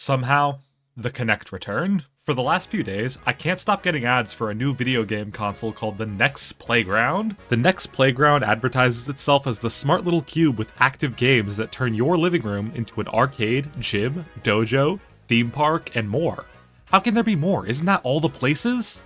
Somehow, the Kinect returned. For the last few days, I can't stop getting ads for a new video game console called the Nex Playground. The Nex Playground advertises itself as the smart little cube with active games that turn your living room into an arcade, gym, dojo, theme park, and more. How can there be more? Isn't that all the places?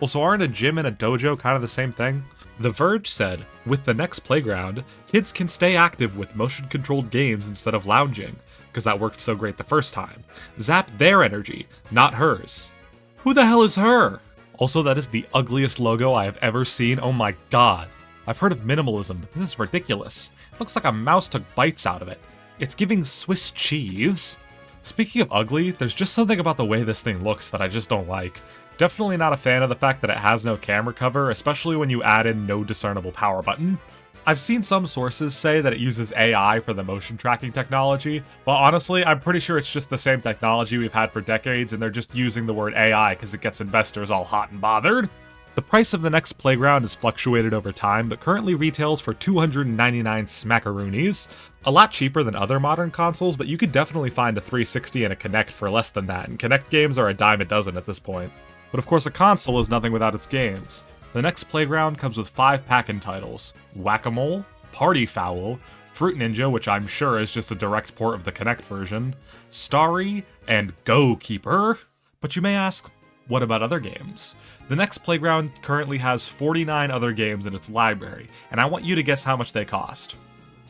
Also, aren't a gym and a dojo kind of the same thing? The Verge said, with the Nex Playground, kids can stay active with motion-controlled games instead of lounging, because that worked so great the first time. Zap their energy, not hers. Who the hell is her? Also, that is the ugliest logo I have ever seen, oh my god. I've heard of minimalism, but this is ridiculous. It looks like a mouse took bites out of it. It's giving Swiss cheese. Speaking of ugly, there's just something about the way this thing looks that I just don't like. Definitely not a fan of the fact that it has no camera cover, especially when you add in no discernible power button. I've seen some sources say that it uses AI for the motion tracking technology, but honestly, I'm pretty sure it's just the same technology we've had for decades and they're just using the word AI because it gets investors all hot and bothered. The price of the Nex Playground has fluctuated over time, but currently retails for $299 smackaroonies. A lot cheaper than other modern consoles, but you could definitely find a 360 and a Kinect for less than that, and Kinect games are a dime a dozen at this point. But of course a console is nothing without its games. The Nex Playground comes with 5 pack-in titles: Whack-A-Mole, Party Foul, Fruit Ninja, which I'm sure is just a direct port of the Kinect version, Starry, and Go Keeper. But you may ask, what about other games? The Nex Playground currently has 49 other games in its library, and I want you to guess how much they cost.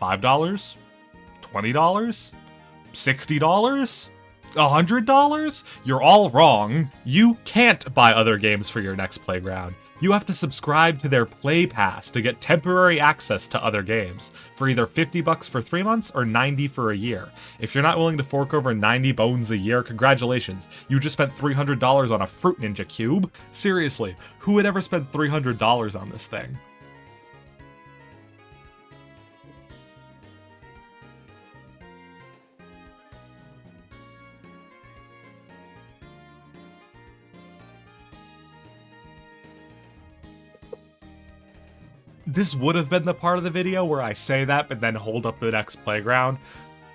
$5? $20? $60? $100? You're all wrong. You can't buy other games for your Nex Playground. You have to subscribe to their Play Pass to get temporary access to other games for either $50 for 3 months or $90 for a year. If you're not willing to fork over 90 bones a year, congratulations. You just spent $300 on a Fruit Ninja cube. Seriously, who would ever spend $300 on this thing? This would have been the part of the video where I say that but then hold up the Nex Playground.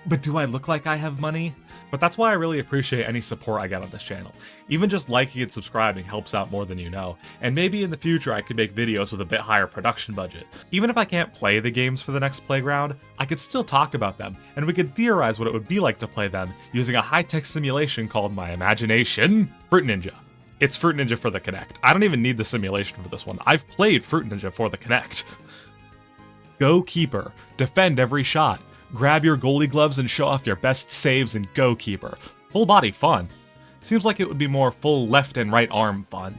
But do I look like I have money? But that's why I really appreciate any support I get on this channel. Even just liking and subscribing helps out more than you know. And maybe in the future I could make videos with a bit higher production budget. Even if I can't play the games for the Nex Playground, I could still talk about them, and we could theorize what it would be like to play them using a high-tech simulation called my imagination. Fruit Ninja. It's Fruit Ninja for the Kinect. I don't even need the simulation for this one. I've played Fruit Ninja for the Kinect. Go Keeper. Defend every shot. Grab your goalie gloves and show off your best saves in Go Keeper. Full body fun. Seems like it would be more full left and right arm fun.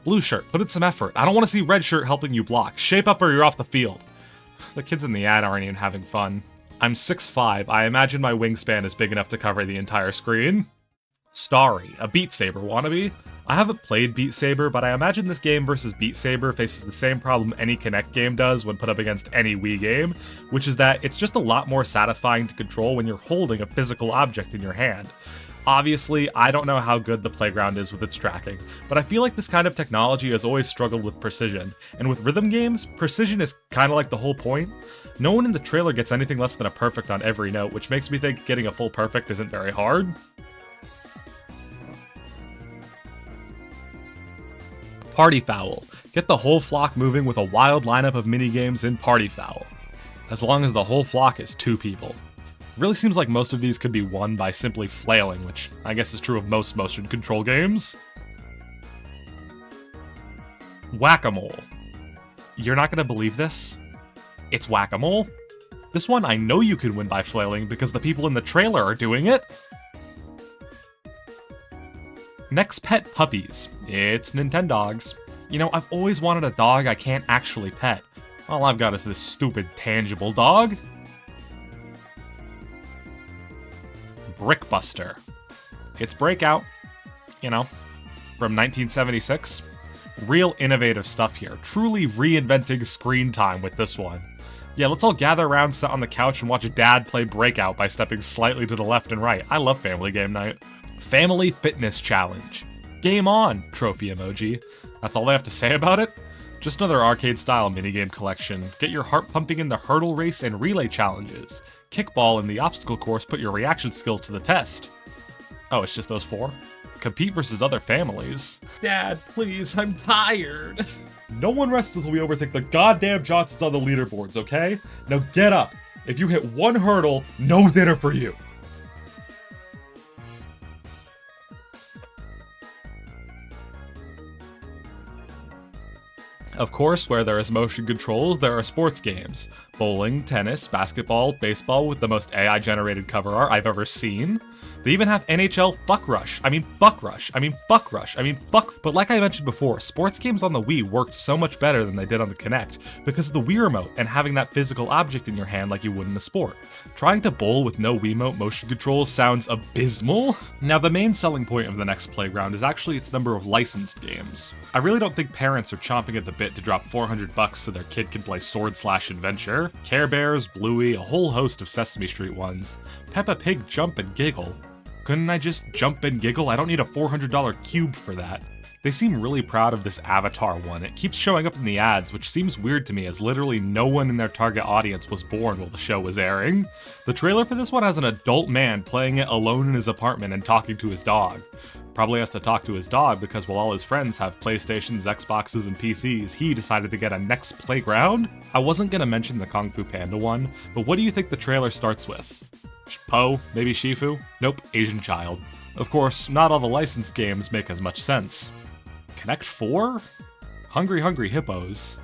Blue shirt. Put in some effort. I don't want to see red shirt helping you block. Shape up or you're off the field. The kids in the ad aren't even having fun. I'm 6'5". I imagine my wingspan is big enough to cover the entire screen. Starry. A Beat Saber wannabe. I haven't played Beat Saber, but I imagine this game versus Beat Saber faces the same problem any Kinect game does when put up against any Wii game, which is that it's just a lot more satisfying to control when you're holding a physical object in your hand. Obviously, I don't know how good the Playground is with its tracking, but I feel like this kind of technology has always struggled with precision, and with rhythm games, precision is kinda like the whole point. No one in the trailer gets anything less than a perfect on every note, which makes me think getting a full perfect isn't very hard. Party Foul. Get the whole flock moving with a wild lineup of minigames in Party Foul. As long as the whole flock is 2 people. Really seems like most of these could be won by simply flailing, which I guess is true of most motion control games. Whack-A-Mole. You're not gonna believe this? It's Whack-A-Mole. This one I know you could win by flailing because the people in the trailer are doing it. Next Pet Puppies. It's Nintendogs. You know, I've always wanted a dog I can't actually pet. All I've got is this stupid tangible dog. Brickbuster. It's Breakout. You know, from 1976. Real innovative stuff here. Truly reinventing screen time with this one. Yeah, let's all gather around, sit on the couch, and watch Dad play Breakout by stepping slightly to the left and right. I love family game night. Family Fitness Challenge. Game on, trophy emoji. That's all they have to say about it? Just another arcade-style minigame collection. Get your heart pumping in the hurdle race and relay challenges. Kickball in the obstacle course put your reaction skills to the test. Oh, it's just those 4? Compete versus other families. Dad, please, I'm tired. No one rests until we overtake the goddamn Johnsons on the leaderboards, okay? Now get up. If you hit 1 hurdle, no dinner for you. Of course, where there is motion controls, there are sports games. Bowling, tennis, basketball, baseball with the most AI-generated cover art I've ever seen. They even have NHL Fuck Rush. I mean, Fuck Rush. I mean, Fuck Rush. I mean, Fuck. But like I mentioned before, sports games on the Wii worked so much better than they did on the Kinect because of the Wii Remote and having that physical object in your hand like you would in a sport. Trying to bowl with no Wiimote motion controls sounds abysmal. Now, the main selling point of the Nex Playground is actually its number of licensed games. I really don't think parents are chomping at the bit to drop $400 so their kid can play Sword Slash Adventure, Care Bears, Bluey, a whole host of Sesame Street ones, Peppa Pig Jump and Giggle. Couldn't I just jump and giggle? I don't need a $400 cube for that. They seem really proud of this Avatar one. It keeps showing up in the ads, which seems weird to me as literally no one in their target audience was born while the show was airing. The trailer for this one has an adult man playing it alone in his apartment and talking to his dog. Probably has to talk to his dog because while all his friends have PlayStations, Xboxes, and PCs, he decided to get a Nex Playground. I wasn't gonna mention the Kung Fu Panda one, but what do you think the trailer starts with? Po? Maybe Shifu? Nope, Asian child. Of course, not all the licensed games make as much sense. Kinect 4? Hungry Hungry Hippos?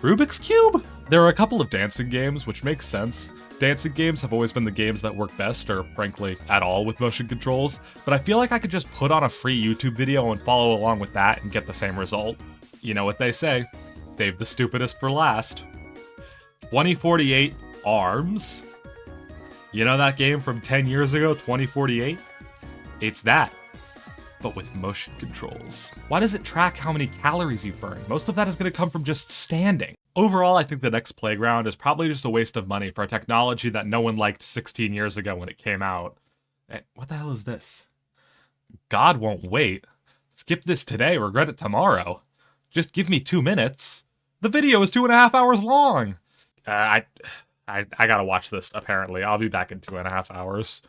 Rubik's Cube? There are a couple of dancing games, which makes sense. Dancing games have always been the games that work best, or frankly, at all with motion controls, but I feel like I could just put on a free YouTube video and follow along with that and get the same result. You know what they say, save the stupidest for last. 2048 ARMS? You know that game from 10 years ago, 2048? It's that, but with motion controls. Why does it track how many calories you burn? Most of that is going to come from just standing. Overall, I think the Nex Playground is probably just a waste of money for a technology that no one liked 16 years ago when it came out. And what the hell is this? God won't wait. Skip this today, regret it tomorrow. Just give me 2 minutes. The video is 2.5 hours long. I gotta watch this, apparently. I'll be back in 2.5 hours.